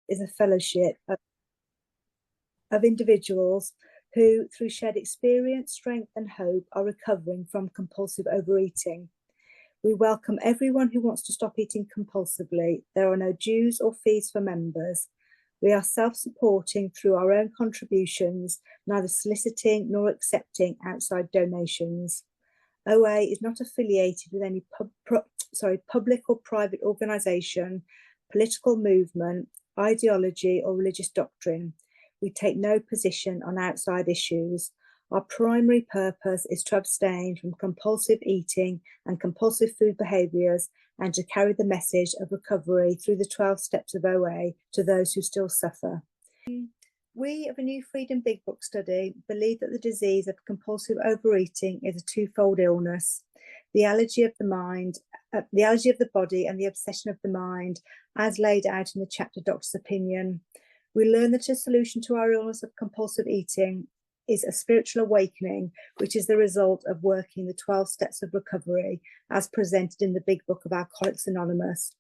is a fellowship of individuals who, through shared experience, strength, and hope, are recovering from compulsive overeating. We welcome everyone who wants to stop eating compulsively. There are no dues or fees for members. We are self-supporting through our own contributions, neither soliciting nor accepting outside donations. OA is not affiliated with any public or private organisation, political movement, ideology, or religious doctrine. We take no position on outside issues. Our primary purpose is to abstain from compulsive eating and compulsive food behaviours and to carry the message of recovery through the 12 steps of OA to those who still suffer. We of a New Freedom Big Book study believe that the disease of compulsive overeating is a twofold illness: the allergy of the mind, the allergy of the body, and the obsession of the mind, as laid out in the chapter Doctor's Opinion. We learn that a solution to our illness of compulsive eating is a spiritual awakening, which is the result of working the 12 steps of recovery as presented in the Big Book of Alcoholics Anonymous.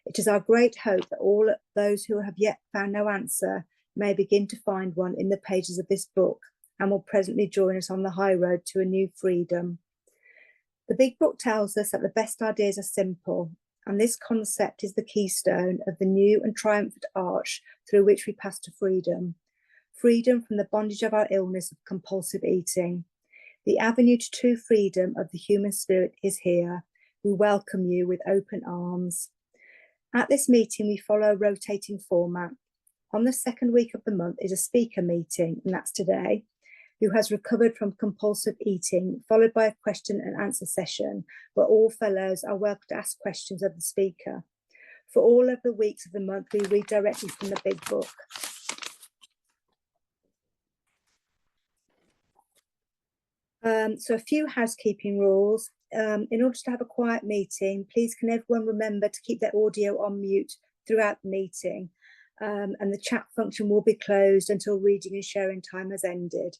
It is our great hope that all those who have yet found no answer may begin to find one in the pages of this book and will presently join us on the high road to a new freedom. The Big Book tells us that the best ideas are simple, and this concept is the keystone of the new and triumphant arch through which we pass to freedom. Freedom from the bondage of our illness of compulsive eating. The avenue to true freedom of the human spirit is here. We welcome you with open arms. At this meeting, we follow a rotating format. On the second week of the month is a speaker meeting, and that's today, who has recovered from compulsive eating, followed by a question and answer session where all fellows are welcome to ask questions of the speaker. For all of the weeks of the month, we read directly from the Big Book. So a few housekeeping rules. In order to have a quiet meeting, please can everyone remember to keep their audio on mute throughout the meeting, and the chat function will be closed until reading and sharing time has ended.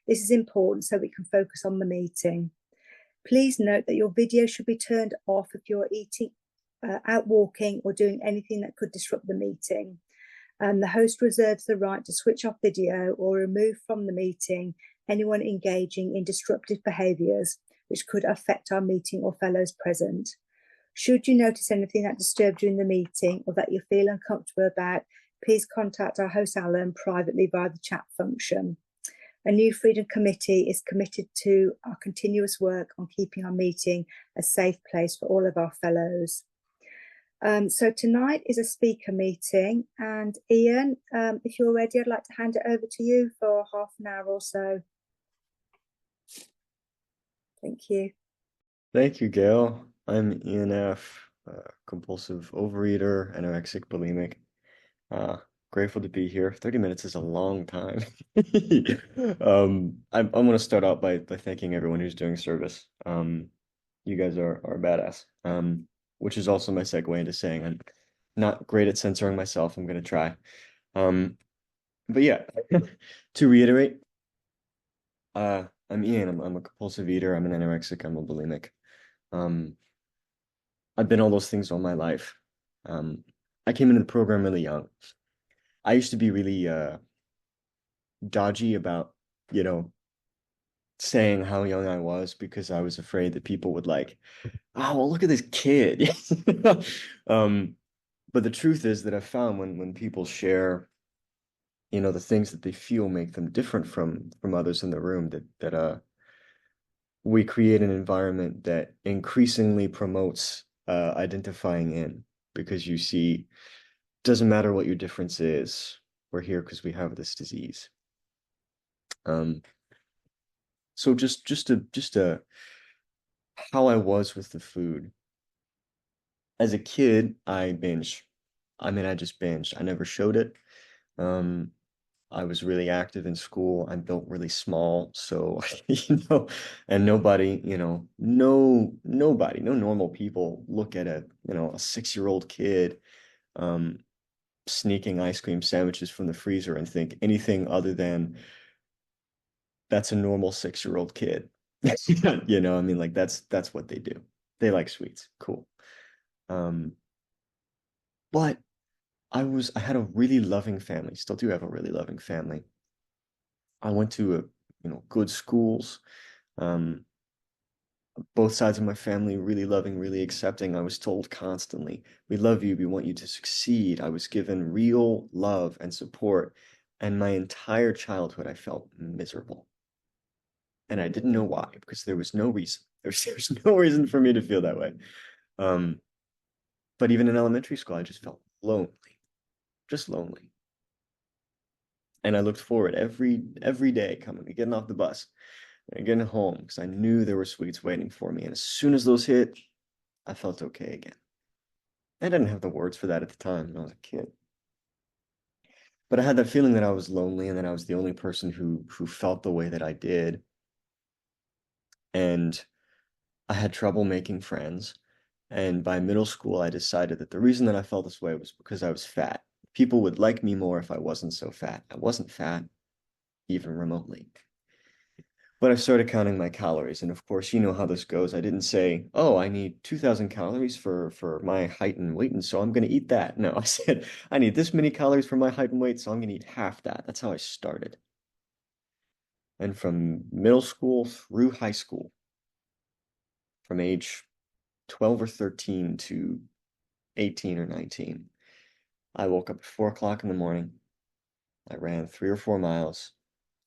This is important so we can focus on the meeting. Please note that your video should be turned off if you're eating, out walking, or doing anything that could disrupt the meeting. The host reserves the right to switch off video or remove from the meeting anyone engaging in disruptive behaviours which could affect our meeting or fellows present. Should you notice anything that disturbs you in the meeting or that you feel uncomfortable about, please contact our host Alan privately via the chat function. A New Freedom Committee is committed to our continuous work on keeping our meeting a safe place for all of our fellows. So tonight is a speaker meeting, and Ian, if you're ready, I'd like to hand it over to you for half an hour or so. Thank you. Thank you, Gail. I'm Ian F., compulsive overeater, anorexic, bulimic. Grateful to be here. 30 minutes is a long time. I'm going to start out by thanking everyone who's doing service. You guys are badass, which is also my segue into saying I'm not great at censoring myself. I'm going to try. But yeah, to reiterate, I'm Ian. I'm a compulsive eater. I'm an anorexic. I'm a bulimic. I've been all those things all my life. I came into the program really young. I used to be really dodgy about, saying how young I was because I was afraid that people would like, oh, well, look at this kid. But the truth is that I've found when people share, the things that they feel make them different from others in the room, that we create an environment that increasingly promotes identifying in, because you see, doesn't matter what your difference is, we're here because we have this disease. So just how I was with the food. As a kid, I binged. I just binged. I never showed it. I was really active in school. I'm built really small, so and nobody, no normal people look at a 6-year-old kid sneaking ice cream sandwiches from the freezer and think anything other than that's a normal 6-year-old kid. That's what they do. They like sweets. Cool. But I had a really loving family, still do have a really loving family. I went to good schools. Um, both sides of my family really loving, really accepting. I was told constantly, we love you, we want you to succeed. I was given real love and support. And my entire childhood, I felt miserable. And I didn't know why, because there was no reason. There's no reason for me to feel that way. Um, but even in elementary school, I just felt lonely, just lonely. And I looked forward every day coming, getting off the bus and getting home because I knew there were sweets waiting for me. And as soon as those hit, I felt okay again. I didn't have the words for that at the time when I was a kid. But I had that feeling that I was lonely and that I was the only person who felt the way that I did. And I had trouble making friends. And by middle school, I decided that the reason that I felt this way was because I was fat. People would like me more if I wasn't so fat. I wasn't fat, even remotely. But I started counting my calories, and of course, you know how this goes. I didn't say, "Oh, I need 2,000 calories for my height and weight, and so I'm going to eat that." No, I said, "I need this many calories for my height and weight, so I'm going to eat half that." That's how I started. And from middle school through high school, from age 12 or 13 to 18 or 19, I woke up at 4 o'clock in the morning. I ran 3 or 4 miles,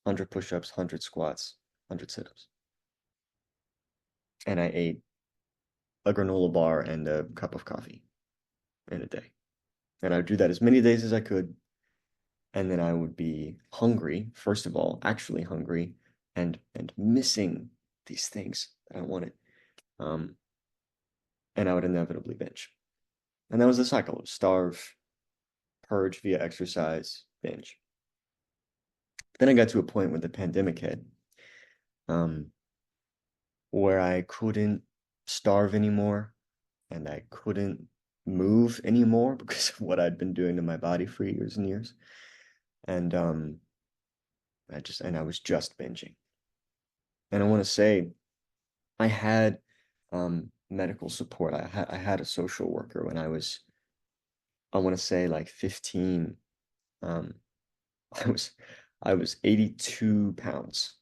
100 push-ups, 100 squats, 100 sit-ups, and I ate a granola bar and a cup of coffee in a day. And I would do that as many days as I could. And then I would be hungry, first of all, actually hungry and missing these things that I wanted. Um, and I would inevitably binge. And that was the cycle of starve, purge via exercise, binge. Then I got to a point where the pandemic hit, um, where I couldn't starve anymore and I couldn't move anymore because of what I'd been doing to my body for years and years. And I was just binging. And I want to say I had medical support. I had a social worker when I want to say like 15. Um, I was I was 82 pounds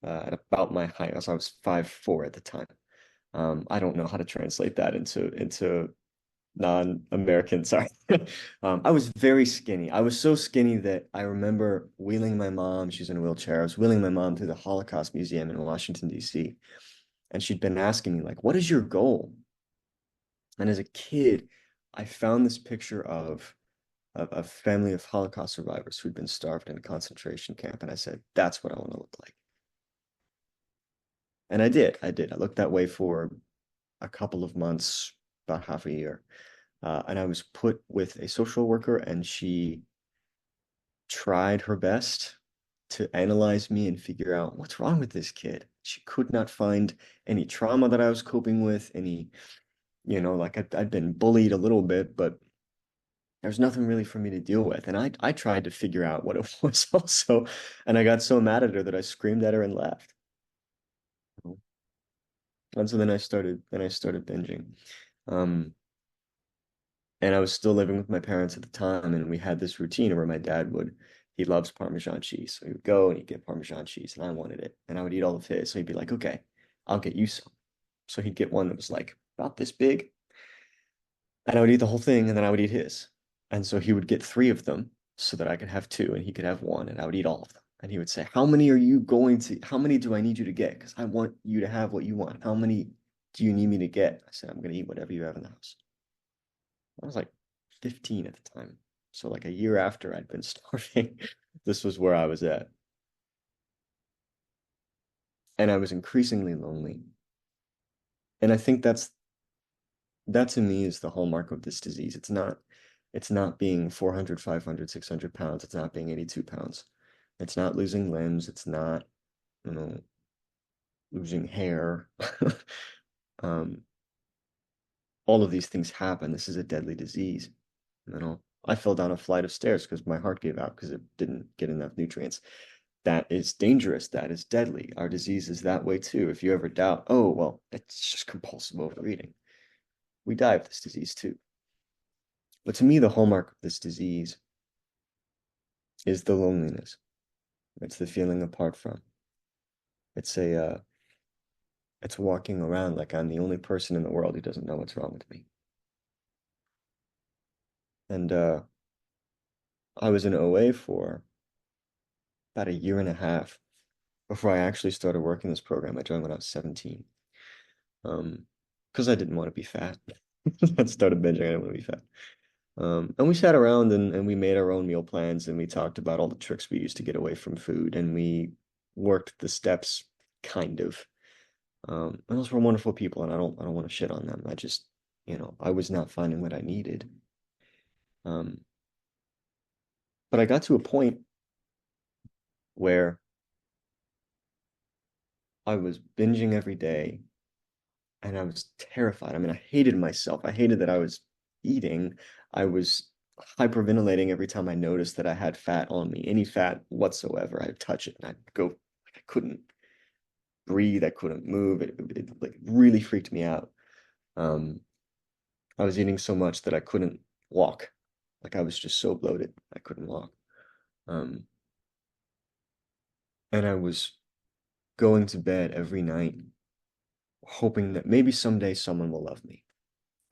at about my height. I was 5'4" at the time. I don't know how to translate that into non-American. Sorry. I was very skinny. I was so skinny that I remember wheeling my mom. She's in a wheelchair. I was wheeling my mom to the Holocaust Museum in Washington, D.C. And she'd been asking me, like, what is your goal? And as a kid, I found this picture of a family of Holocaust survivors who'd been starved in a concentration camp. And I said, that's what I want to look like. And I did. I did. I looked that way for a couple of months, about half a year. And I was put with a social worker, and she tried her best to analyze me and figure out what's wrong with this kid. She could not find any trauma that I was coping with, any, like I'd been bullied a little bit, but there's nothing really for me to deal with. And I tried to figure out what it was also. And I got so mad at her that I screamed at her and left. And so then I started binging. Um, and I was still living with my parents at the time, and we had this routine where my dad he loves Parmesan cheese. So he would go and he'd get Parmesan cheese, and I wanted it. And I would eat all of his. So he'd be like, okay, I'll get you some. So he'd get one that was like about this big, and I would eat the whole thing, and then I would eat his. And so he would get three of them so that I could have two, and he could have one, and I would eat all of them. And he would say, how many do I need you to get? Because I want you to have what you want. How many do you need me to get? I said, I'm going to eat whatever you have in the house. I was like 15 at the time. So like a year after I'd been starving, this was where I was at. And I was increasingly lonely. And I think that to me is the hallmark of this disease. It's not being 400, 500, 600 pounds. It's not being 82 pounds. It's not losing limbs. It's not, you know, losing hair. Um, all of these things happen. This is a deadly disease. I fell down a flight of stairs because my heart gave out because it didn't get enough nutrients. That is dangerous. That is deadly. Our disease is that way too. If you ever doubt, oh, well, it's just compulsive overeating. We die of this disease too. But to me, the hallmark of this disease is the loneliness. It's the feeling apart from. It's it's walking around like I'm the only person in the world who doesn't know what's wrong with me. And I was in OA for about a year and a half before I actually started working this program. I joined when I was 17. Because I didn't want to be fat. I started binging, I didn't want to be fat. And we sat around and we made our own meal plans and we talked about all the tricks we used to get away from food and we worked the steps kind of. And those were wonderful people and I don't want to shit on them. I just, I was not finding what I needed. Um, but I got to a point where I was binging every day and I was terrified. I mean, I hated myself. I hated that I was eating. I was hyperventilating every time I noticed that I had fat on me, any fat whatsoever. I'd touch it and I'd go, I couldn't breathe. I couldn't move. It like really freaked me out. Um, I was eating so much that I couldn't walk. Like I was just so bloated, I couldn't walk. Um, and I was going to bed every night, hoping that maybe someday someone will love me.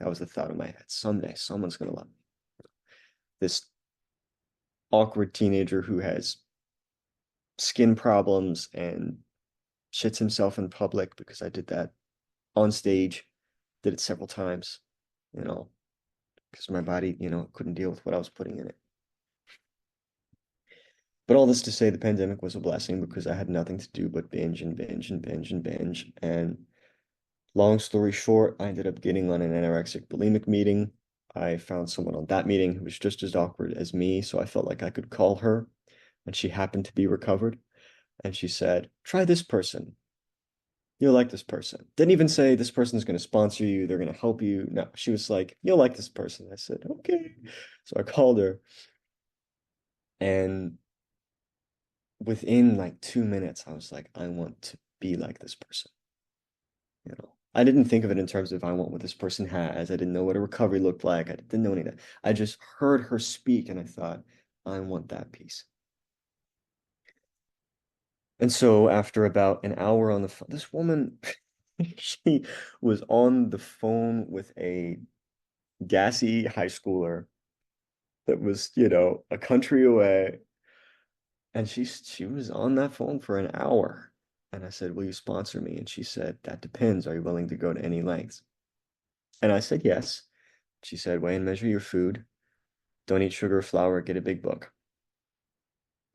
That was the thought in my head. Someday someone's gonna love me. This awkward teenager who has skin problems and shits himself in public because I did that on stage, did it several times, you know, because my body, couldn't deal with what I was putting in it. But all this to say, the pandemic was a blessing because I had nothing to do but binge and binge and binge and binge. And long story short, I ended up getting on an anorexic bulimic meeting. I found someone on that meeting who was just as awkward as me, so I felt like I could call her, and she happened to be recovered. And she said, try this person. You'll like this person. Didn't even say this person's going to sponsor you, they're going to help you. No, she was like, you'll like this person. I said, okay. So I called her, and within like 2 minutes, I was like, I want to be like this person. I didn't think of it in terms of I want what this person has. I didn't know what a recovery looked like. I didn't know any of that. I just heard her speak and I thought, I want that piece. And so after about an hour on the phone, this woman, she was on the phone with a gassy high schooler that was, a country away. And she was on that phone for an hour. And I said, will you sponsor me? And she said, that depends. Are you willing to go to any lengths? And I said, yes. She said, weigh and measure your food. Don't eat sugar or flour. Get a big book.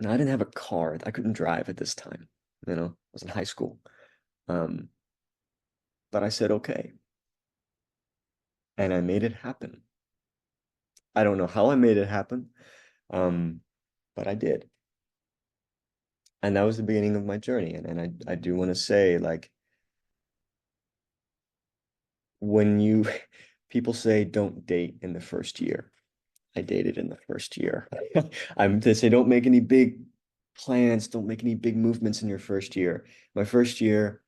Now, I didn't have a car. I couldn't drive at this time. I was in high school. Um, but I said, okay. And I made it happen. I don't know how I made it happen, um, but I did. And that was the beginning of my journey. And I do want to say, like, when you, people say don't date in the first year. I dated in the first year. They say don't make any big plans, don't make any big movements in your first year. My first year,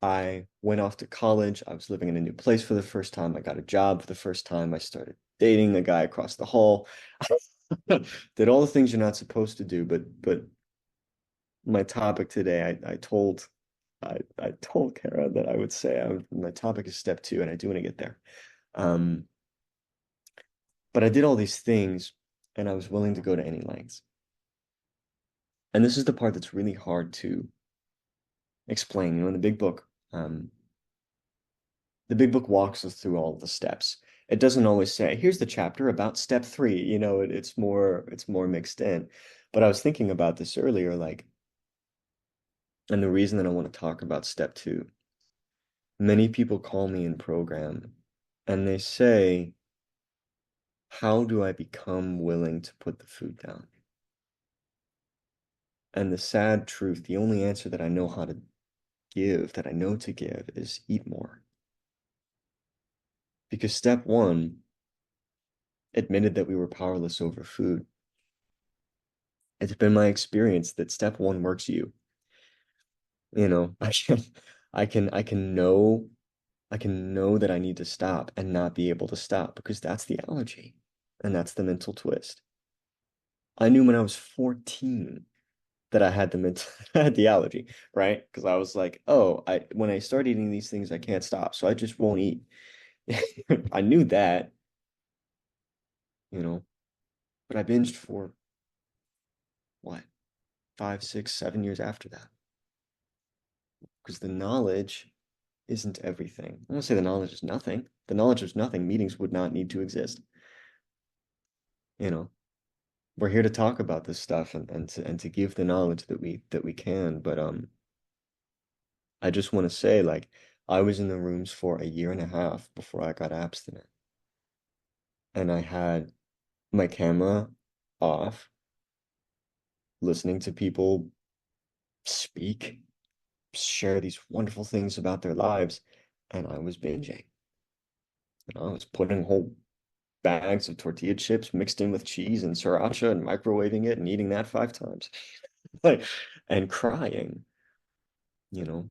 I went off to college. I was living in a new place for the first time. I got a job for the first time. I started dating the guy across the hall. Did all the things you're not supposed to do, but my topic today, I told Kara that I would say my topic is step two, and I do want to get there. Um, but I did all these things, and I was willing to go to any lengths. And this is the part that's really hard to explain. In the big book walks us through all the steps. It doesn't always say, here's the chapter about step three. It's more mixed in. But I was thinking about this earlier, like, and the reason that I want to talk about step two, many people call me in program and they say, how do I become willing to put the food down? And the sad truth, the only answer that I know how to give, that I know to give, is eat more. Because step one admitted that we were powerless over food. It's been my experience that step one works you. I can I can know that I need to stop and not be able to stop because that's the allergy. And that's the mental twist. I knew when I was 14 that I had the mental I had the allergy, right? Because I was like, oh, I when I start eating these things, I can't stop. So I just won't eat. I knew that, you know, but I binged for what, 5, 6, 7 years after that. Because the knowledge isn't everything. I don't say the knowledge is nothing. The knowledge is nothing. Meetings would not need to exist. You know, we're here to talk about this stuff and to give the knowledge that we can. But I just want to say, like, I was in the rooms for a year and a half before I got abstinent. And I had my camera off, listening to people speak, share these wonderful things about their lives, and I was binging. And I was putting whole bags of tortilla chips mixed in with cheese and sriracha and microwaving it and eating that 5 times. Like, and crying, you know.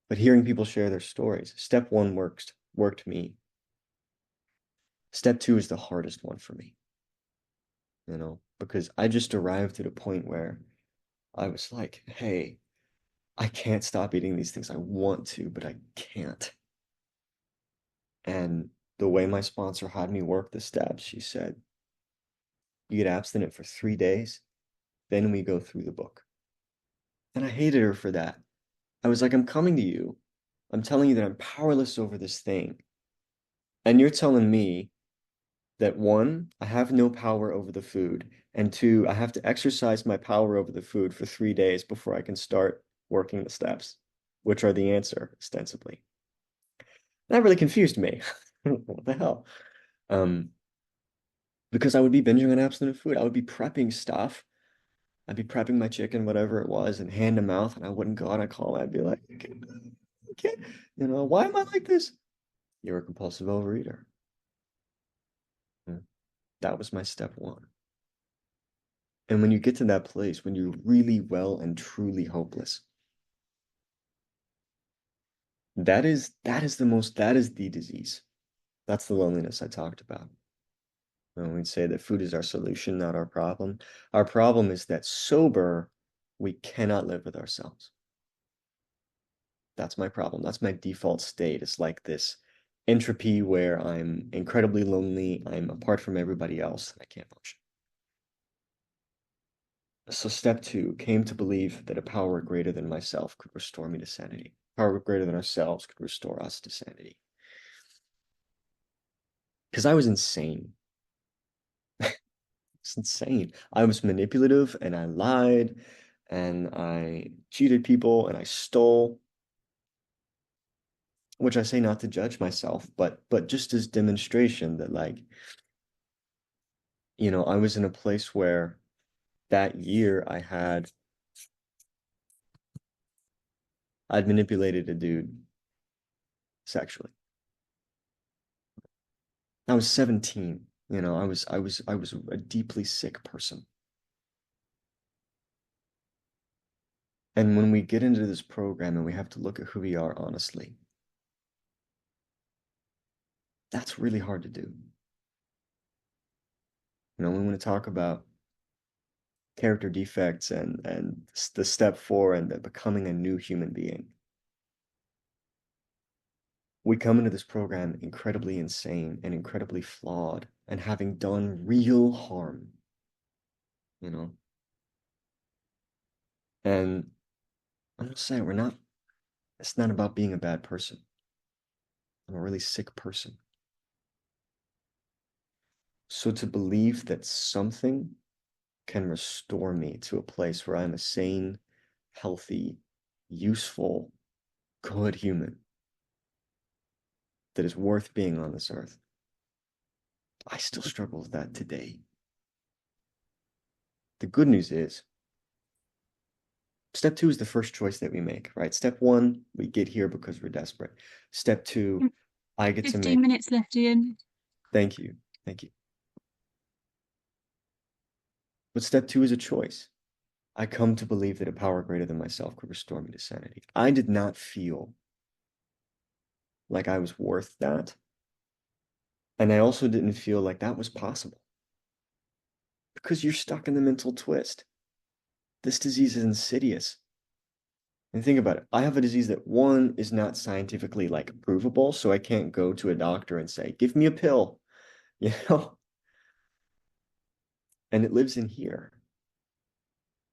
But hearing people share their stories. Step one worked me. Step two is the hardest one for me, because I just arrived at a point where I was like, hey, I can't stop eating these things. I want to, but I can't. And the way my sponsor had me work the steps, she said, you get abstinent for 3 days, then we go through the book. And I hated her for that. I was like, I'm coming to you. I'm telling you that I'm powerless over this thing. And you're telling me that one, I have no power over the food, and two, I have to exercise my power over the food for 3 days before I can start working the steps, which are the answer, ostensibly. That really confused me. What the hell? Um, because I would be binging on abstinent food. I would be prepping stuff. I'd be prepping my chicken, whatever it was, and hand to mouth, and I wouldn't go on a call. I'd be like, okay, why am I like this? You're a compulsive overeater. That was my step one. And when you get to that place, when you're really well and truly hopeless, that is the disease. That's the loneliness I talked about. When we say that food is our solution, not our problem. Our problem is that sober, we cannot live with ourselves. That's my problem. That's my default state. It's like this entropy where I'm incredibly lonely, I'm apart from everybody else, and I can't function. So step two, came to believe that a power greater than myself could restore me to sanity. Power greater than ourselves could restore us to sanity. Because I was insane. It's insane. I was manipulative and I lied and I cheated people and I stole, which I say not to judge myself, but just as demonstration that, like, I was in a place where that year I'd manipulated a dude sexually. I was 17. I was a deeply sick person. And when we get into this program and we have to look at who we are honestly, that's really hard to do. We want to talk about character defects and the step four and the becoming a new human being. We come into this program incredibly insane and incredibly flawed and having done real harm, you know? And I'm just saying, it's not about being a bad person. I'm a really sick person. So to believe that something can restore me to a place where I'm a sane, healthy, useful, good human that is worth being on this earth, I still struggle with that today. The good news is, step two is the first choice that we make, right? Step one, we get here because we're desperate. Step two, I get to 15 make. minutes left, Ian. Thank you. Thank you. But step two is a choice. I come to believe that a power greater than myself could restore me to sanity. I did not feel like I was worth that And I also didn't feel like that was possible because you're stuck in the mental twist. This disease is insidious. And think about it. I have a disease that one is not scientifically like provable, so I can't go to a doctor and say, "Give me a pill," you know? And it lives in here.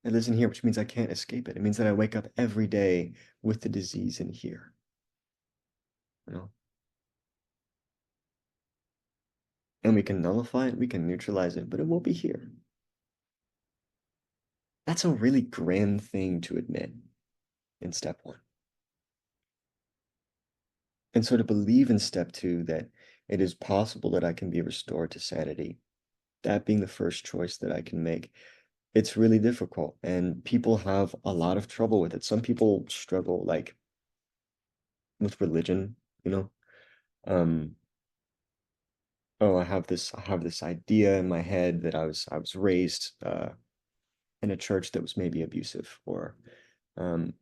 It lives in here, which means I can't escape it. It means that I wake up every day with the disease in here, you know? And we can nullify it, we can neutralize it, but it will be here. That's a really grand thing to admit in step one. And so to believe in step two that it is possible that I can be restored to sanity, that being the first choice that I can make, it's really difficult. And people have a lot of trouble with it. Some people struggle like with religion, you know. Um, oh, I have this idea in my head that I was raised in a church that was maybe abusive, or um,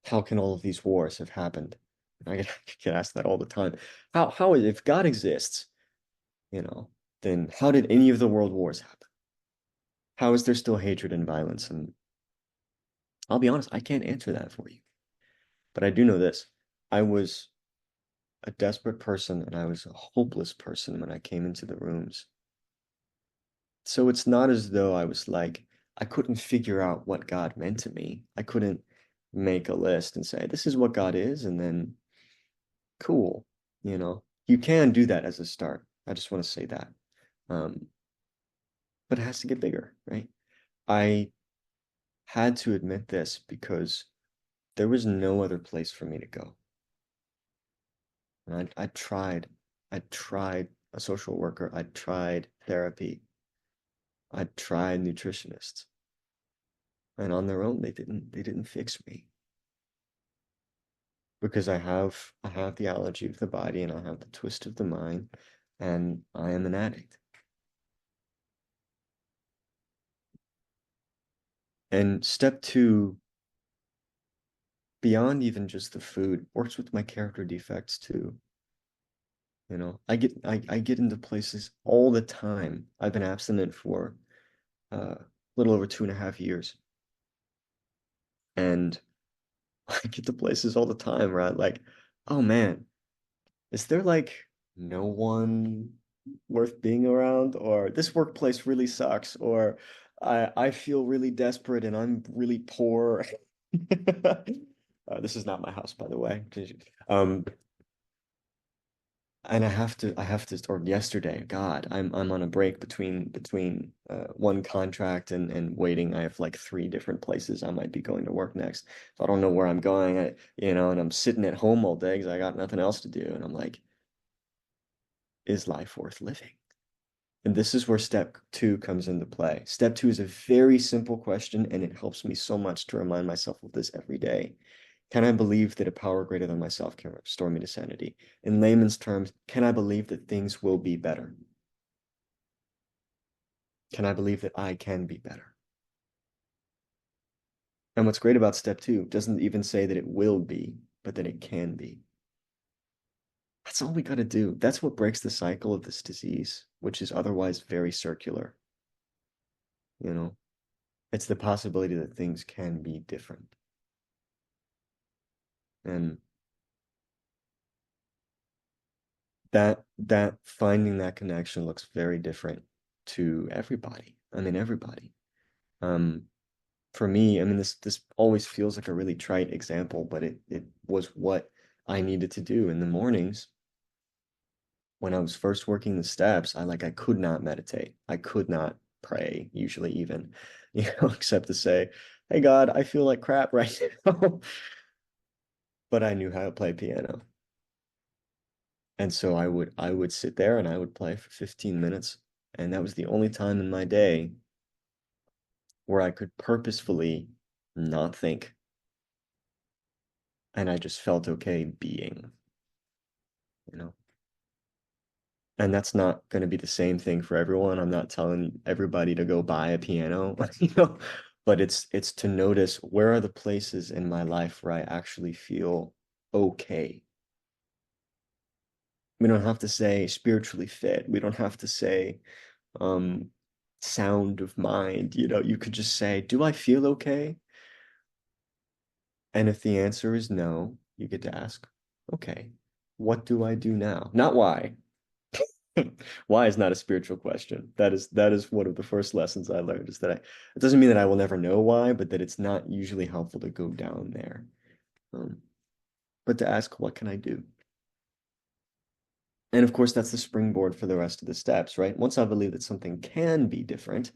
how can all of these wars have happened? I get asked that all the time. If God exists, you know, then how did any of the world wars happen? How is there still hatred and violence? And I'll be honest, I can't answer that for you. But I do know this. I was a desperate person and I was a hopeless person when I came into the rooms. So it's not as though I was like, I couldn't figure out what God meant to me. I couldn't make a list and say, this is what God is, and then cool, you know. You can do that as a start. I just want to say that. Um, but it has to get bigger, right? I had to admit this because there was no other place for me to go. And I tried a social worker, I tried therapy, I tried nutritionists, and on their own they didn't fix me because I have the allergy of the body and I have the twist of the mind, and I am an addict. And step two, beyond even just the food, works with my character defects too. You know, I get into places all the time. I've been abstinent for a little over 2.5 years. And I get to places all the time where I'm like, oh man, is there like no one worth being around? Or this workplace really sucks, or I feel really desperate and I'm really poor. This is not my house, by the way. Um, and I have to, or yesterday, God, I'm on a break between one contract and waiting. I have like three different places I might be going to work next. So I don't know where I'm going, you know, and I'm sitting at home all day because I got nothing else to do. And I'm like, is life worth living? And this is where step two comes into play. Step two is a very simple question, and it helps me so much to remind myself of this every day. Can I believe that a power greater than myself can restore me to sanity? In layman's terms, can I believe that things will be better? Can I believe that I can be better? And what's great about step two doesn't even say that it will be, but that it can be. That's all we got to do. That's what breaks the cycle of this disease, which is otherwise very circular. You know, it's the possibility that things can be different. And that finding that connection looks very different to everybody. I mean, everybody. Um, for me, I mean, this always feels like a really trite example, but it was what I needed to do in the mornings when I was first working the steps. I could not meditate. I could not pray, usually even, you know, except to say, "Hey God, I feel like crap right now." But I knew how to play piano. And so I would sit there and I would play for 15 minutes. And that was the only time in my day where I could purposefully not think. And I just felt okay being, you know. And that's not going to be the same thing for everyone. I'm not telling everybody to go buy a piano, you know, but it's to notice where are the places in my life where I actually feel okay. We don't have to say spiritually fit. We don't have to say um sound of mind. You could just say, do I feel okay? And if the answer is no, you get to ask, okay, what do I do now? Not why. Why is not a spiritual question. That is one of the first lessons I learned is that it doesn't mean that I will never know why, but that it's not usually helpful to go down there. Um, but to ask, what can I do? And of course, that's the springboard for the rest of the steps, right? Once I believe that something can be different,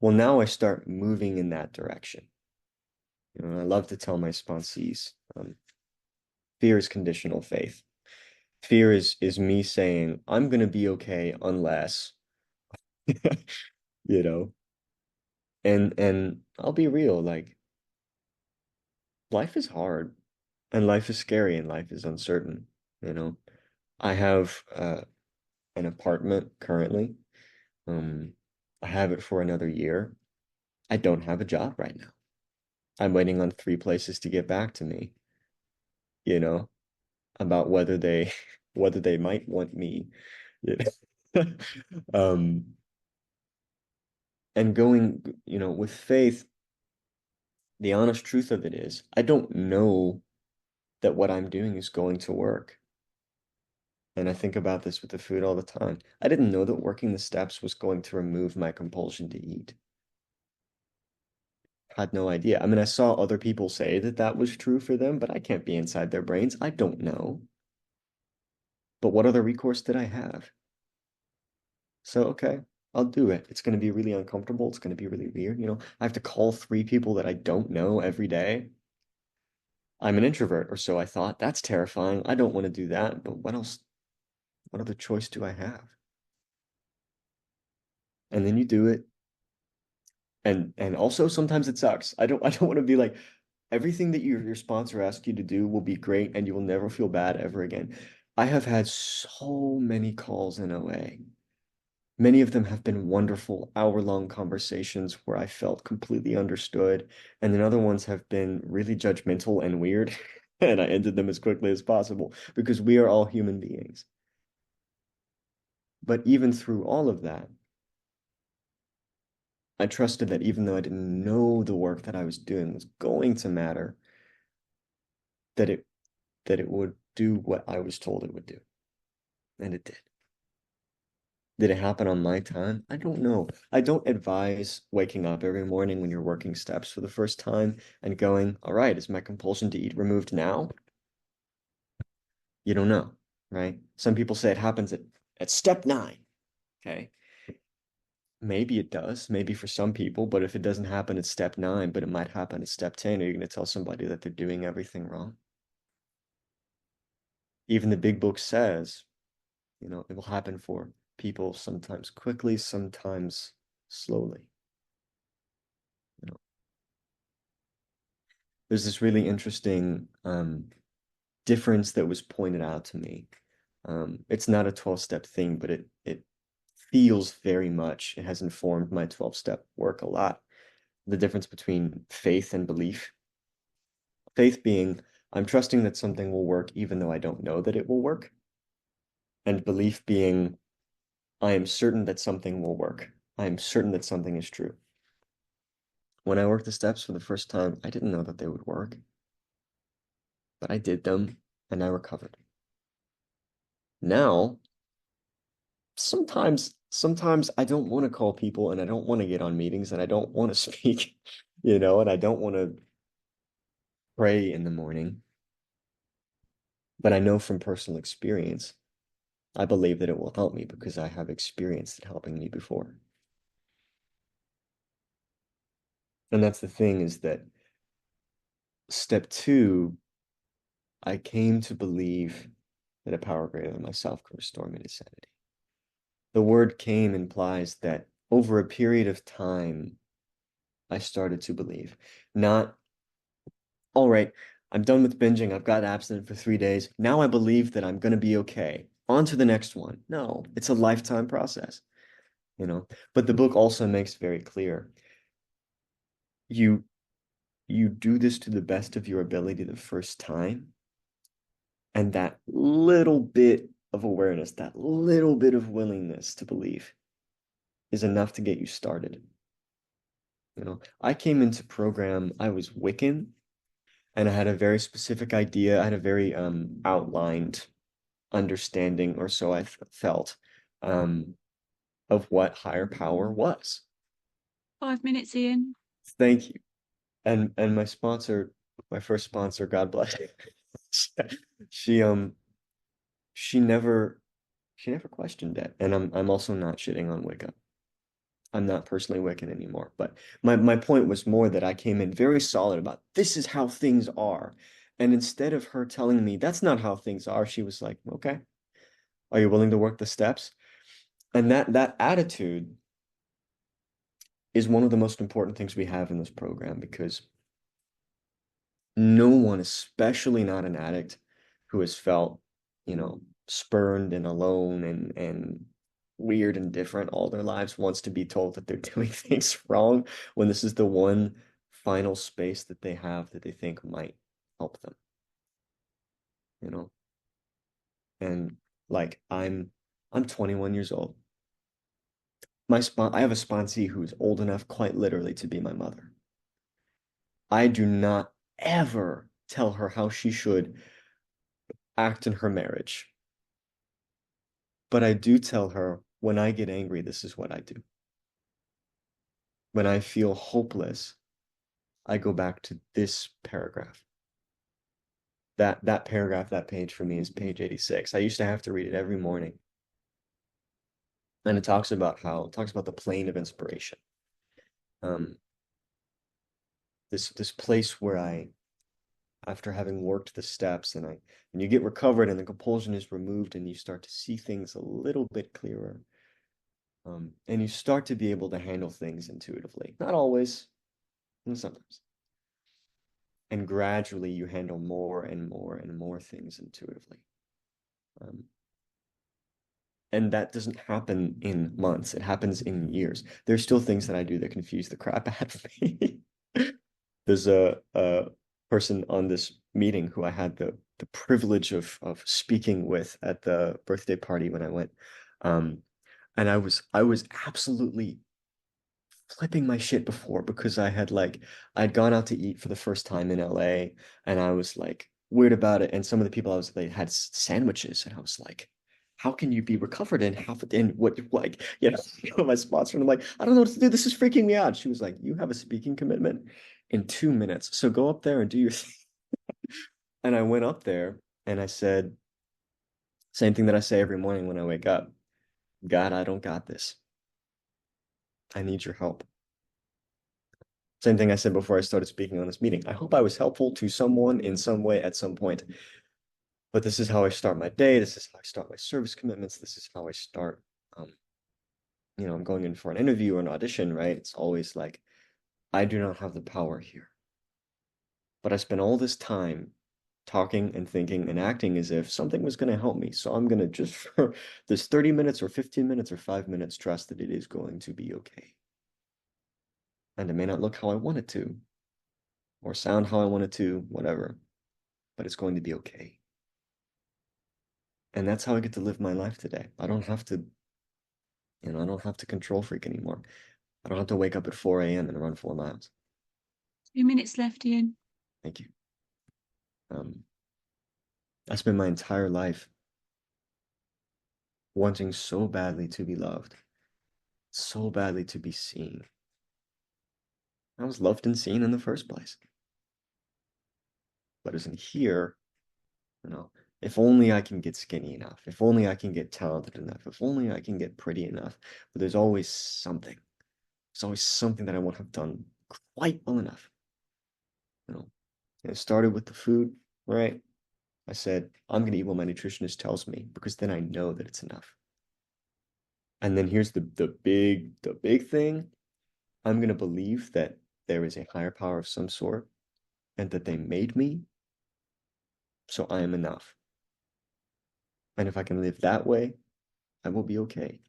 well, now I start moving in that direction. I love to tell my sponsees, fear is conditional faith. Fear is me saying, I'm going to be okay unless, you know, and I'll be real, like life is hard and life is scary and life is uncertain, you know. I have an apartment currently. Um, I have it for another year. I don't have a job right now. I'm waiting on three places to get back to me, you know, about whether they whether they might want me. You know? Um, and going, with faith, the honest truth of it is, I don't know that what I'm doing is going to work. And I think about this with the food all the time. I didn't know that working the steps was going to remove my compulsion to eat. Had no idea. I mean, I saw other people say that that was true for them, but I can't be inside their brains. I don't know. But what other recourse did I have? So, okay, I'll do it. It's going to be really uncomfortable. It's going to be really weird. I have to call three people that I don't know every day. I'm an introvert, or so I thought. That's terrifying. I don't want to do that. But what else? What other choice do I have? And then you do it. And also sometimes it sucks. I don't want to be like everything that your sponsor asks you to do will be great and you will never feel bad ever again. I have had so many calls in OA. Many of them have been wonderful hour-long conversations where I felt completely understood, and then other ones have been really judgmental and weird, and I ended them as quickly as possible because we are all human beings. But even through all of that, I trusted that even though I didn't know the work that I was doing was going to matter, that it would do what I was told it would do. And it did. Did it happen on my time? I don't know. I don't advise waking up every morning when you're working steps for the first time and going, all right, is my compulsion to eat removed now? You don't know, right? Some people say it happens at step 9. Okay. Maybe it does, maybe for some people, but if it doesn't happen at step 9, but it might happen at step 10, are you going to tell somebody that they're doing everything wrong? Even the big book says, it will happen for people sometimes quickly, sometimes slowly. You know, there's this really interesting difference that was pointed out to me. It's not a 12-step thing, but it feels very much, it has informed my 12-step work a lot. The difference between faith and belief. Faith being, I'm trusting that something will work even though I don't know that it will work. And belief being, I am certain that something will work. I am certain that something is true. When I worked the steps for the first time, I didn't know that they would work, but I did them and I recovered. Now, sometimes I don't want to call people and I don't want to get on meetings and I don't want to speak, and I don't want to pray in the morning. But I know from personal experience, I believe that it will help me because I have experienced it helping me before. And that's the thing is that step 2, I came to believe that a power greater than myself could restore me to sanity. The word came implies that over a period of time, I started to believe. Not, all right, I'm done with binging. I've got abstinent for 3 days. Now I believe that I'm going to be okay. On to the next one. No, it's a lifetime process, But the book also makes very clear you you do this to the best of your ability the first time, and that little bit of awareness, that little bit of willingness to believe is enough to get you started. I came into program, I was Wiccan, and I had a very specific idea. I had a very outlined understanding, or so I felt, um, of what higher power was. 5 minutes, Ian. Thank you. And my sponsor, my first sponsor, God bless her, she she never she never questioned it. And I'm also not shitting on Wicca. I'm not personally Wiccan anymore, but my point was more that I came in very solid about this is how things are. And instead of her telling me that's not how things are, she was like, okay, are you willing to work the steps? And that attitude is one of the most important things we have in this program because no one, especially not an addict who has felt, spurned and alone and weird and different all their lives, wants to be told that they're doing things wrong when this is the one final space that they have that they think might help them, you know? And like I'm 21 years old. I have a sponsee who's old enough quite literally to be my mother. I do not ever tell her how she should act in her marriage. But I do tell her when I get angry, this is what I do. When I feel hopeless, I go back to this paragraph. That paragraph, that page for me is page 86. I used to have to read it every morning. And it talks about the plane of inspiration. Um, this place where after having worked the steps and you get recovered and the compulsion is removed and you start to see things a little bit clearer. And you start to be able to handle things intuitively. Not always, sometimes. And gradually you handle more and more and more things intuitively. And that doesn't happen in months. It happens in years. There's still things that I do that confuse the crap out of me. There's a person on this meeting who I had the privilege of speaking with at the birthday party when I went. And I was absolutely flipping my shit before because I'd gone out to eat for the first time in LA and I was like weird about it. And some of the people they had sandwiches and I was like, how can you be recovered and what like, my sponsor, and I'm like, I don't know what to do. This is freaking me out. She was like, you have a speaking commitment in 2 minutes. So go up there and do your thing. And I went up there and I said, same thing that I say every morning when I wake up. God, I don't got this. I need your help. Same thing I said before I started speaking on this meeting. I hope I was helpful to someone in some way at some point. But this is how I start my day. This is how I start my service commitments. This is how I start, I'm going in for an interview or an audition, right? It's always like, I do not have the power here. But I spent all this time talking and thinking and acting as if something was going to help me. So I'm going to just for this 30 minutes or 15 minutes or 5 minutes, trust that it is going to be okay. And it may not look how I want it to, or sound how I want it to, whatever, but it's going to be okay. And that's how I get to live my life today. I don't have to, I don't have to control freak anymore. I don't have to wake up at 4 a.m. and run 4 miles. 2 minutes left, Ian. Thank you. I spent my entire life wanting so badly to be loved, so badly to be seen. I was loved and seen in the first place. But as in here, if only I can get skinny enough, if only I can get talented enough, if only I can get pretty enough. But there's always something. There's always something that I won't have done quite well enough. And it started with the food, right? I said, I'm going to eat what my nutritionist tells me because then I know that it's enough. And then here's the big thing. I'm going to believe that there is a higher power of some sort and that they made me, so I am enough. And if I can live that way, I will be okay.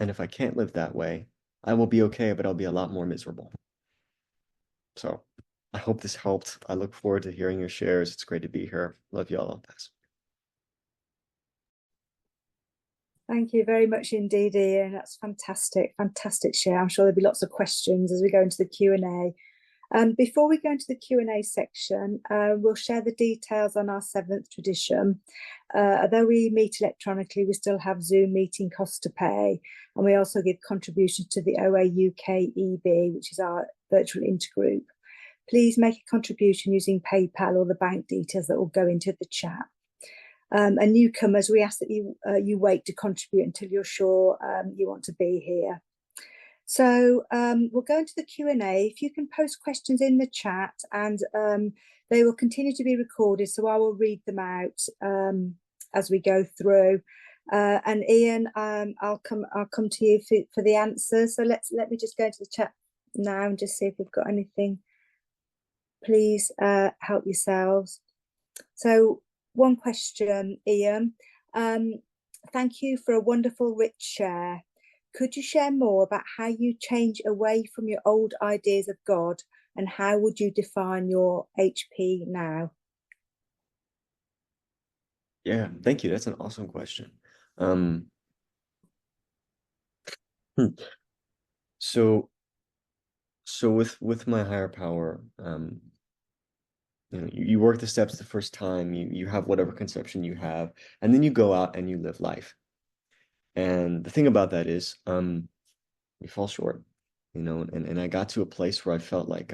And if I can't live that way, I will be okay, but I'll be a lot more miserable. So I hope this helped. I look forward to hearing your shares. It's great to be here. Love you all. I'll pass. Thank you very much indeed, Ian. That's fantastic, fantastic share. I'm sure there'll be lots of questions as we go into the Q&A. Before we go into the Q&A section, we'll share the details on our seventh tradition. Although we meet electronically, we still have Zoom meeting costs to pay, and we also give contributions to the OA UK EB, which is our virtual intergroup. Please make a contribution using PayPal or the bank details that will go into the chat. And newcomers, we ask that you wait to contribute until you're sure you want to be here. So we'll go into the Q&A. If you can post questions in the chat, and they will continue to be recorded, so I will read them out as we go through. And Ian, I'll come to you for the answers. So let me just go into the chat now and just see if we've got anything. Please help yourselves. So one question, Ian. Thank you for a wonderful, rich share. Could you share more about how you change away from your old ideas of God, and how would you define your HP now? Yeah, thank you. That's an awesome question. So with my higher power, you work the steps the first time, you have whatever conception you have, and then you go out and you live life. And the thing about that is, you fall short, and I got to a place where I felt like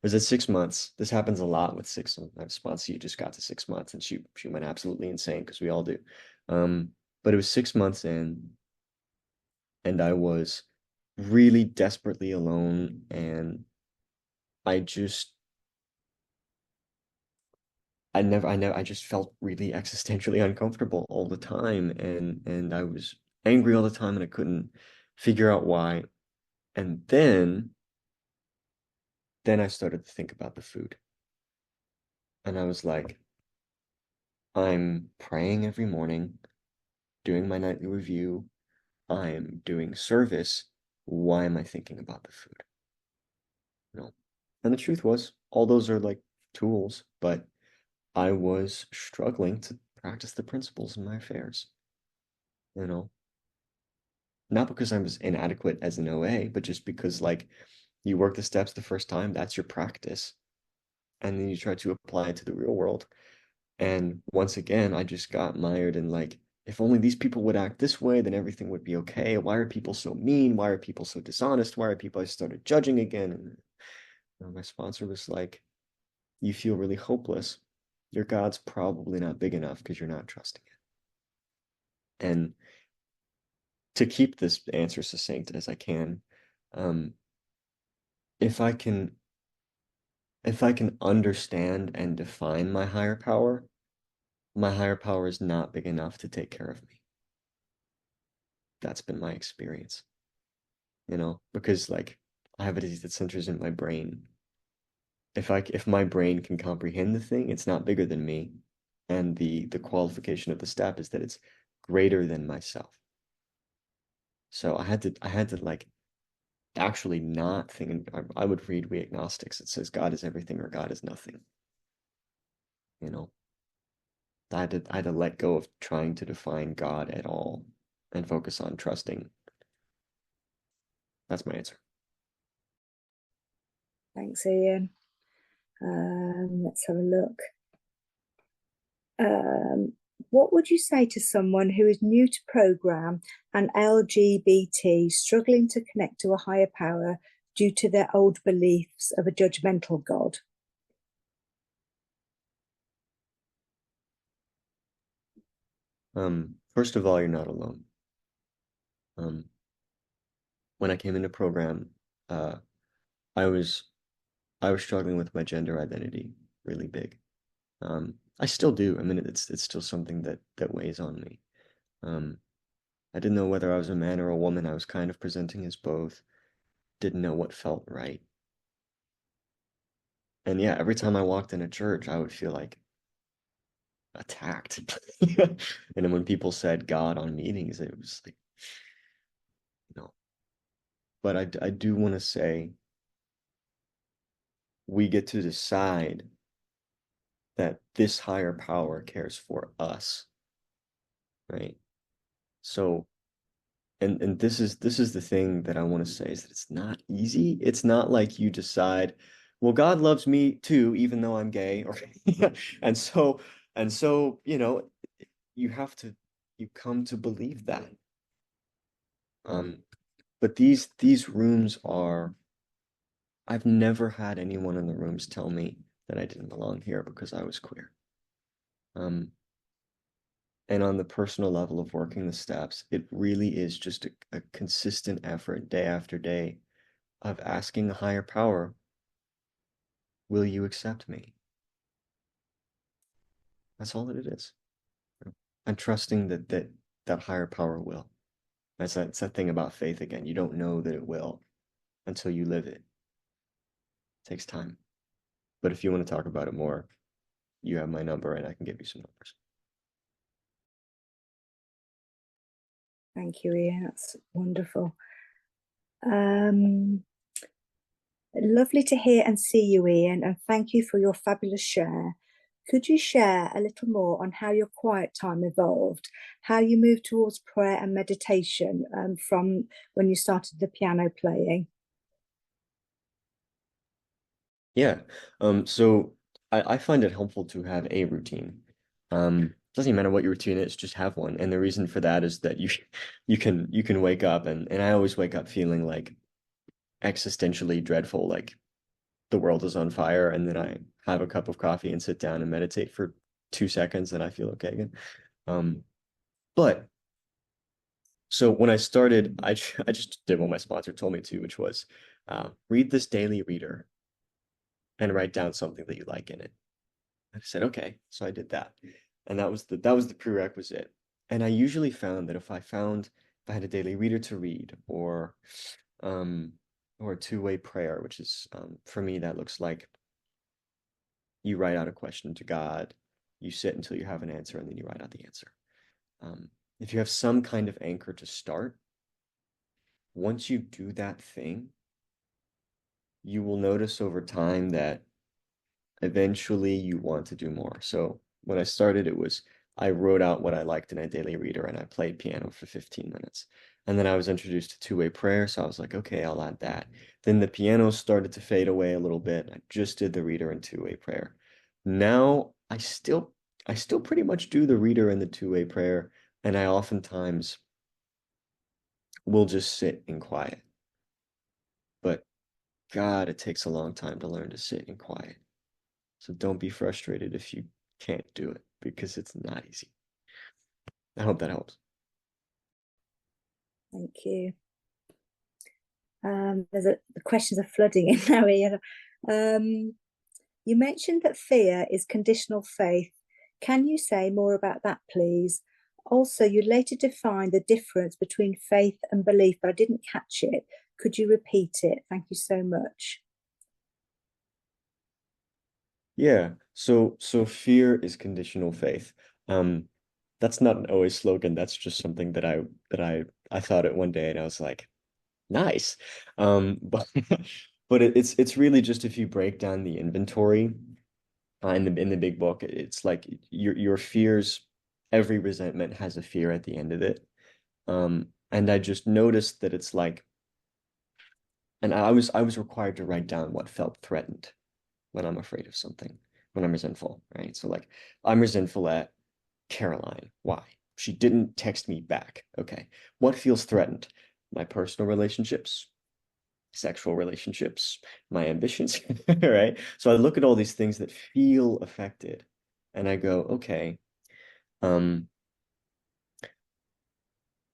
was at 6 months. This happens a lot with six. I have a sponsor who just got to 6 months, and she went absolutely insane, because we all do. But it was 6 months in, and I was really desperately alone, and I just I just felt really existentially uncomfortable all the time, and I was angry all the time, and I couldn't figure out why. And then I started to think about the food. And I was like, I'm praying every morning, doing my nightly review, I'm doing service. Why am I thinking about the food? And the truth was, all those are like tools, but I was struggling to practice the principles in my affairs. Not because I was inadequate as an OA, but just because, like, you work the steps the first time, that's your practice. And then you try to apply it to the real world. And once again, I just got mired in, like, if only these people would act this way, then everything would be okay. Why are people so mean? Why are people so dishonest? Why are people? I started judging again. And my sponsor was like, you feel really hopeless. Your God's probably not big enough because you're not trusting it. And to keep this answer succinct as I can, if I can understand and define my higher power is not big enough to take care of me. That's been my experience, because, like, I have a disease that centers in my brain. If my brain can comprehend the thing, it's not bigger than me. And the qualification of the step is that it's greater than myself. So I had to like actually not think. I would read We Agnostics. It says God is everything or God is nothing. I had to let go of trying to define God at all and focus on trusting. That's my answer. Thanks, Ian. Let's have a look. What would you say to someone who is new to program and LGBT, struggling to connect to a higher power due to their old beliefs of a judgmental God? First of all, you're not alone. When I came into program, I was struggling with my gender identity really big. I still do. I mean, it's still something that weighs on me. I didn't know whether I was a man or a woman. I was kind of presenting as both. Didn't know what felt right. And yeah, every time I walked in a church, I would feel like attacked. And then when people said God on meetings, it was like, no. But I do want to say we get to decide that this higher power cares for us. right? So, and this is the thing that I want to say is that it's not easy. It's not like you decide, well, God loves me too, even though I'm gay, or and so you have to you come to believe that. Um, but these rooms are I've never had anyone in the rooms tell me that I didn't belong here because I was queer. Um, and on the personal level of working the steps, it really is just a consistent effort day after day of asking a higher power, will you accept me? That's all that it is. And trusting that higher power will. That's that thing about faith again. You don't know that it will until you live it. It takes time. But if you want to talk about it more, you have my number and I can give you some numbers. Thank you, Ian. That's wonderful. Lovely to hear and see you, Ian, and thank you for your fabulous share. Could you share a little more on how your quiet time evolved, how you moved towards prayer and meditation from when you started the piano playing? Yeah. So I find it helpful to have a routine. Doesn't even matter what your routine is, just have one. And the reason for that is that you can wake up and I always wake up feeling like existentially dreadful, like the world is on fire, and then I have a cup of coffee and sit down and meditate for 2 seconds and I feel okay again. Um, but so when I started, I just did what my sponsor told me to, which was read this daily reader and write down something that you like in it. I said, okay. So I did that. And that was the prerequisite. And I usually found that if I had a daily reader to read um or a two-way prayer, which is for me that looks like you write out a question to God, you sit until you have an answer, and then you write out the answer. Um, if you have some kind of anchor to start, once you do that thing, you will notice over time that eventually you want to do more. So when I started, I wrote out what I liked in a daily reader and I played piano for 15 minutes. And then I was introduced to two-way prayer, so I was like, okay, I'll add that. Then the piano started to fade away a little bit. I just did the reader and two-way prayer. Now I still pretty much do the reader and the two-way prayer, and I oftentimes will just sit in quiet. But God, it takes a long time to learn to sit in quiet. So don't be frustrated if you can't do it because it's not easy. I hope that helps. Thank you. The questions are flooding in now, Ian. You mentioned that fear is conditional faith. Can you say more about that, please? Also, you later defined the difference between faith and belief, but I didn't catch it. Could you repeat it? Thank you so much. Yeah. So fear is conditional faith. Um, that's not an OA slogan. That's just something that I thought it one day and I was like, nice. But but it's really just if you break down the inventory in the big book, it's like your fears, every resentment has a fear at the end of it. And I just noticed that it's like, and I was required to write down what felt threatened when I'm afraid of something, when I'm resentful, right? So like I'm resentful at Caroline. Why? She didn't text me back. Okay. What feels threatened? My personal relationships, sexual relationships, my ambitions, right? So I look at all these things that feel affected and I go, okay, um,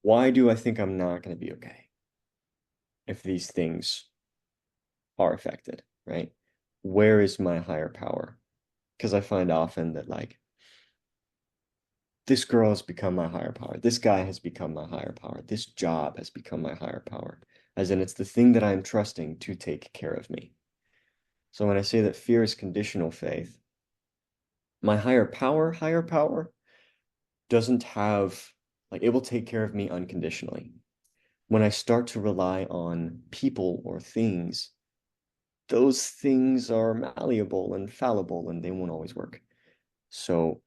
why do I think I'm not going to be okay if these things are affected, right? Where is my higher power? Because I find often that like this girl has become my higher power. This guy has become my higher power. This job has become my higher power. As in, it's the thing that I'm trusting to take care of me. So when I say that fear is conditional faith, my higher power, doesn't have, like, it will take care of me unconditionally. When I start to rely on people or things, those things are malleable and fallible and they won't always work. So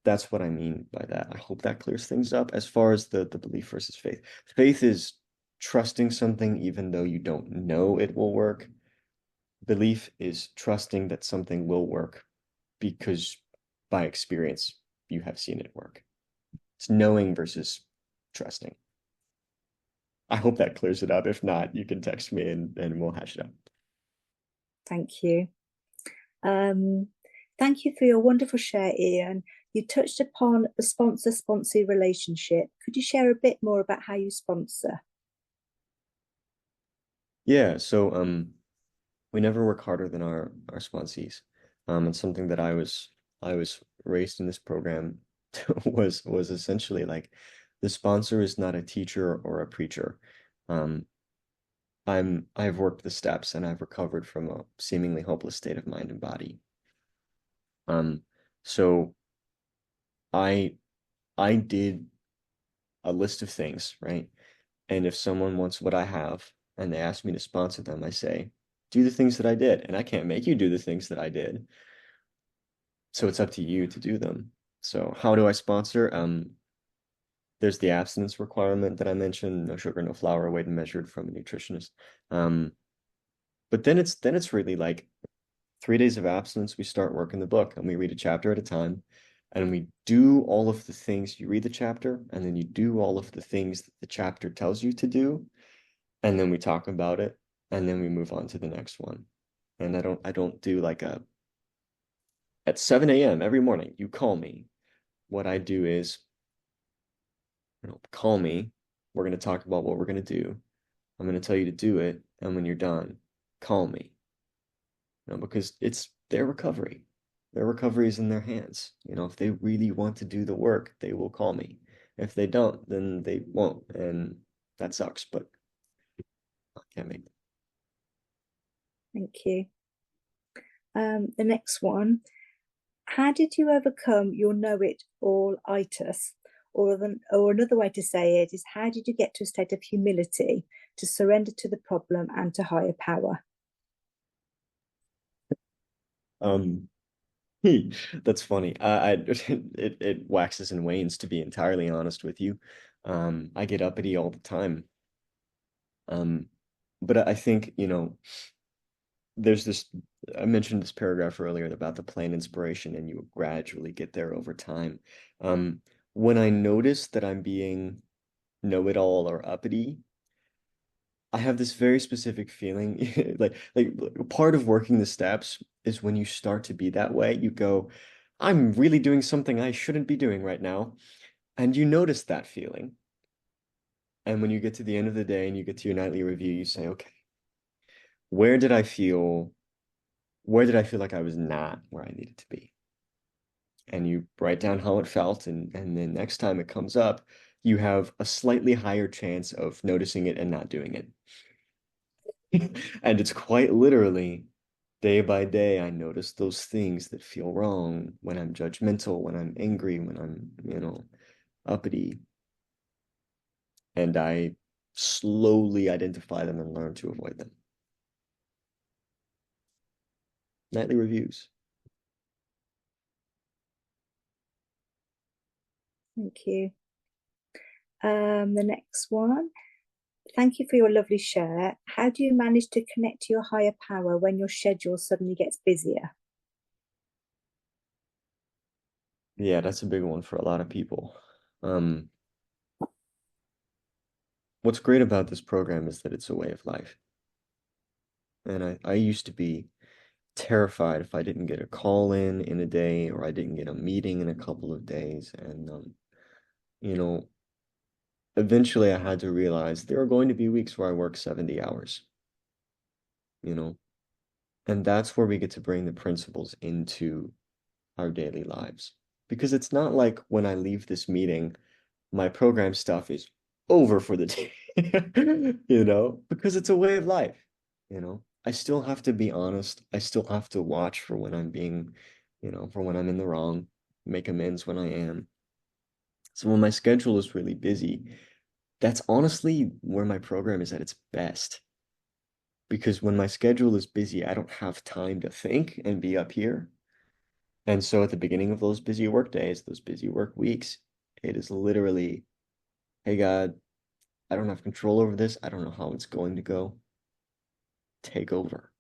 that's what I mean by that. I hope that clears things up. As far as the belief versus faith, faith is trusting something even though you don't know it will work. Belief is trusting that something will work because by experience you have seen it work. It's knowing versus trusting. I hope that clears it up. If not, you can text me and we'll hash it out. Thank you. Thank you for your wonderful share, Ian. You touched upon the sponsor-sponsee relationship. Could you share a bit more about how you sponsor? Yeah, so we never work harder than our sponsees. And something that I was raised in this program was essentially like the sponsor is not a teacher or a preacher. Um, I've worked the steps and I've recovered from a seemingly hopeless state of mind and body. So I I did a list of things, right? And if someone wants what I have and they ask me to sponsor them, I say, do the things that I did. And I can't make you do the things that I did. So it's up to you to do them. So how do I sponsor? There's the abstinence requirement that I mentioned, no sugar, no flour, weighed and measured from a nutritionist. But then it's really like 3 days of abstinence, we start working the book and we read a chapter at a time. And we do all of the things, you read the chapter, and then you do all of the things that the chapter tells you to do. And then we talk about it, and then we move on to the next one. And I don't do like at 7 a.m. every morning, you call me. What I do is, call me. We're going to talk about what we're going to do. I'm going to tell you to do it. And when you're done, call me. Because it's their recovery. Their recovery is in their hands. If they really want to do the work, they will call me. If they don't, then they won't. And that sucks, but I can't make them. Thank you. The next one. How did you overcome your know-it-all-itis? Or another way to say it is, how did you get to a state of humility to surrender to the problem and to higher power? That's funny. It waxes and wanes, to be entirely honest with you. I get uppity all the time. But I think, there's this, I mentioned this paragraph earlier about the plain inspiration, and you gradually get there over time. When I notice that I'm being know-it-all or uppity, I have this very specific feeling, like part of working the steps is when you start to be that way, you go, I'm really doing something I shouldn't be doing right now. And you notice that feeling. And when you get to the end of the day and you get to your nightly review, you say, okay, where did I feel like I was not where I needed to be? And you write down how it felt, and then next time it comes up, you have a slightly higher chance of noticing it and not doing it. And it's quite literally day by day, I notice those things that feel wrong when I'm judgmental, when I'm angry, when I'm, uppity. And I slowly identify them and learn to avoid them. Nightly reviews. Thank you. The next one. Thank you for your lovely share. How do you manage to connect to your higher power when your schedule suddenly gets busier? Yeah, that's a big one for a lot of people. What's great about this program is that it's a way of life. And I used to be terrified if I didn't get a call in a day, or I didn't get a meeting in a couple of days. And, eventually I had to realize there are going to be weeks where I work 70 hours, and that's where we get to bring the principles into our daily lives. Because it's not like when I leave this meeting, my program stuff is over for the day, because it's a way of life, I still have to be honest. I still have to watch for when I'm being, for when I'm in the wrong, make amends when I am. So when my schedule is really busy, that's honestly where my program is at its best. Because when my schedule is busy, I don't have time to think and be up here. And so at the beginning of those busy work days, those busy work weeks, it is literally, hey God, I don't have control over this. I don't know how it's going to go. Take over.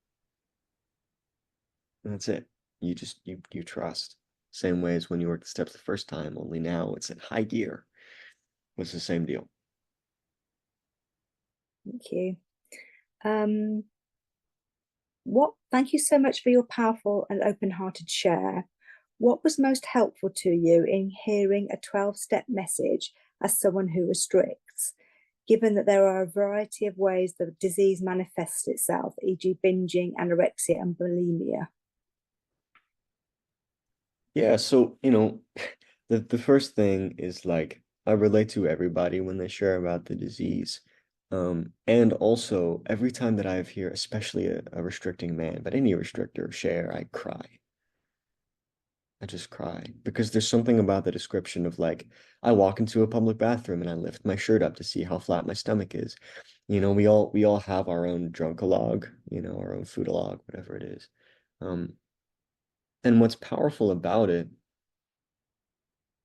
And that's it. You trust. Same way as when you work the steps the first time, only now it's in high gear. It's the same deal. Thank you. Thank you so much for your powerful and open-hearted share. What was most helpful to you in hearing a 12-step message as someone who restricts, given that there are a variety of ways the disease manifests itself, e.g. binging, anorexia, and bulimia? Yeah, so, the first thing is like I relate to everybody when they share about the disease. And also every time that I hear, especially a restricting man, but any restrictor share, I cry. I just cry because there's something about the description of like I walk into a public bathroom and I lift my shirt up to see how flat my stomach is. We all have our own drunkalog, our own foodalog, whatever it is. Um, and what's powerful about it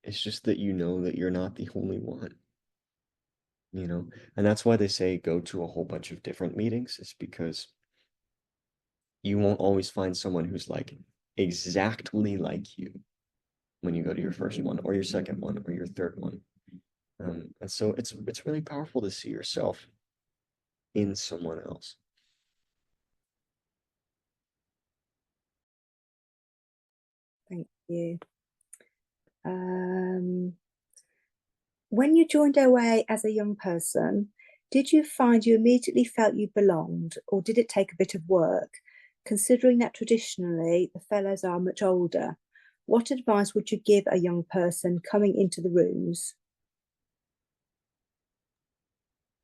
is just that you know that you're not the only one, you know? And that's why they say go to a whole bunch of different meetings, is because you won't always find someone who's like exactly like you when you go to your first one or your second one or your third one. And so it's really powerful to see yourself in someone else. Thank you. When you joined OA as a young person, did you find you immediately felt you belonged, or did it take a bit of work? Considering that traditionally the fellows are much older, what advice would you give a young person coming into the rooms?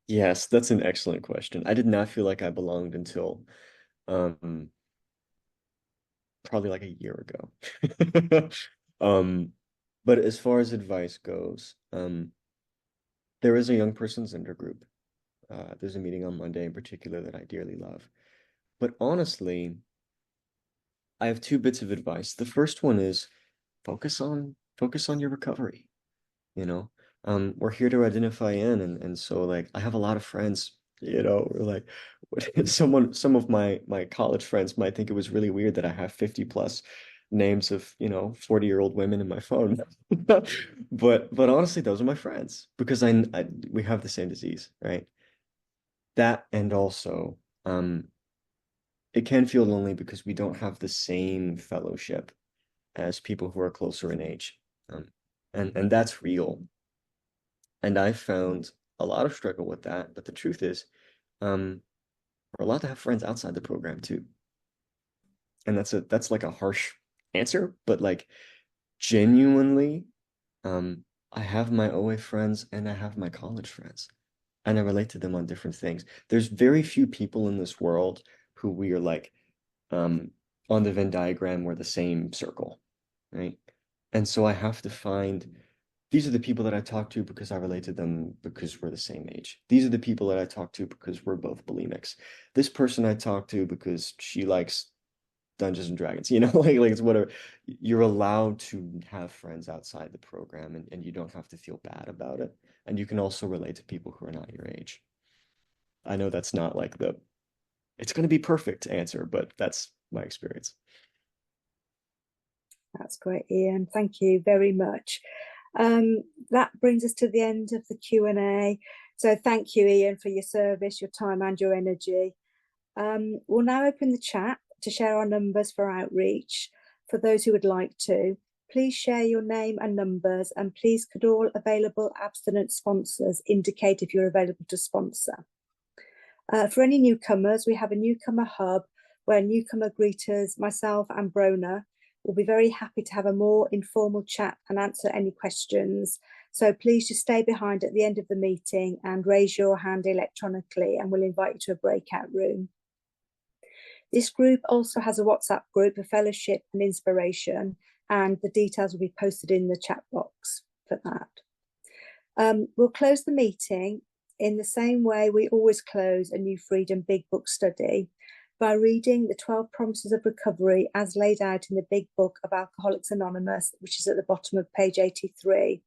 Yes, that's an excellent question. I did not feel like I belonged until um probably like a year ago. Um, but as far as advice goes, there is a young person's intergroup. There's a meeting on Monday in particular that I dearly love. But honestly, I have two bits of advice. The first one is focus on your recovery, you know. We're here to identify in, and so like I have a lot of friends, we're like some of my college friends might think it was really weird that I have 50 plus names of 40-year-old women in my phone. But honestly, those are my friends because we have the same disease, right? That, and also it can feel lonely because we don't have the same fellowship as people who are closer in age. Um, and that's real. And I found a lot of struggle with that. But the truth is, um, we're allowed to have friends outside the program too. And that's like a harsh answer, but like genuinely, I have my OA friends and I have my college friends. And I relate to them on different things. There's very few people in this world who we are like, um, on the Venn diagram, we're the same circle, right? And so I have to find these are the people that I talk to because I relate to them because we're the same age. These are the people that I talk to because we're both bulimics. This person I talk to because she likes Dungeons and Dragons, like it's whatever. You're allowed to have friends outside the program and you don't have to feel bad about it. And you can also relate to people who are not your age. I know that's not like it's going to be perfect answer, but that's my experience. That's great, Ian. Thank you very much. That brings us to the end of the Q&A. So thank you, Ian, for your service, your time and your energy. We'll now open the chat to share our numbers for outreach. For those who would like to, please share your name and numbers, and please could all available abstinent sponsors indicate if you're available to sponsor. For any newcomers, we have a newcomer hub where newcomer greeters, myself and Brona, will be very happy to have a more informal chat and answer any questions. So please just stay behind at the end of the meeting and raise your hand electronically and we'll invite you to a breakout room. This group also has a WhatsApp group for fellowship and inspiration, and the details will be posted in the chat box for that. We'll close the meeting in the same way we always close a New Freedom Big Book study by reading the 12 Promises of Recovery as laid out in the Big Book of Alcoholics Anonymous, which is at the bottom of page 83,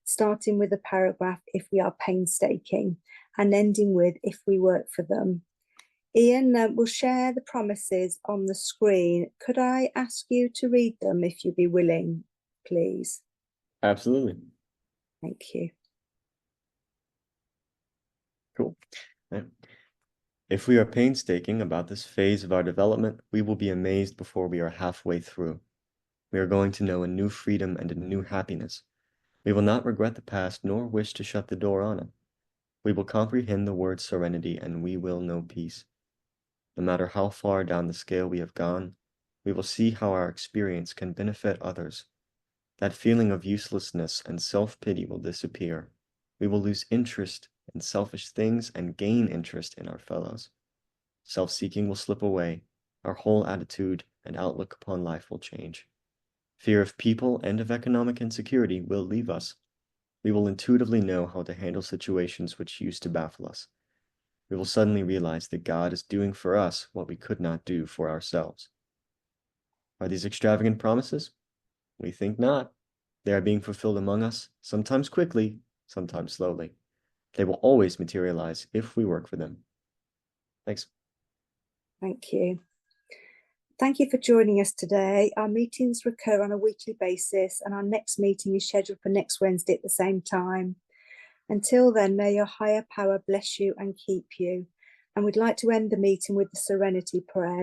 starting with the paragraph, if we are painstaking, and ending with, if we work for them. Ian will share the promises on the screen. Could I ask you to read them if you'd be willing, please? Absolutely. Thank you. Cool. Right. If we are painstaking about this phase of our development, we will be amazed before we are halfway through. We are going to know a new freedom and a new happiness. We will not regret the past nor wish to shut the door on it. We will comprehend the word serenity and we will know peace. No matter how far down the scale we have gone, we will see how our experience can benefit others. That feeling of uselessness and self-pity will disappear. We will lose interest in selfish things and gain interest in our fellows. Self-seeking will slip away. Our whole attitude and outlook upon life will change. Fear of people and of economic insecurity will leave us. We will intuitively know how to handle situations which used to baffle us. We will suddenly realize that God is doing for us what we could not do for ourselves. Are these extravagant promises? We think not. They are being fulfilled among us, sometimes quickly, sometimes slowly. They will always materialize if we work for them. Thanks. Thank you. Thank you for joining us today. Our meetings recur on a weekly basis, and our next meeting is scheduled for next Wednesday at the same time. Until then, may your higher power bless you and keep you. And we'd like to end the meeting with the Serenity Prayer.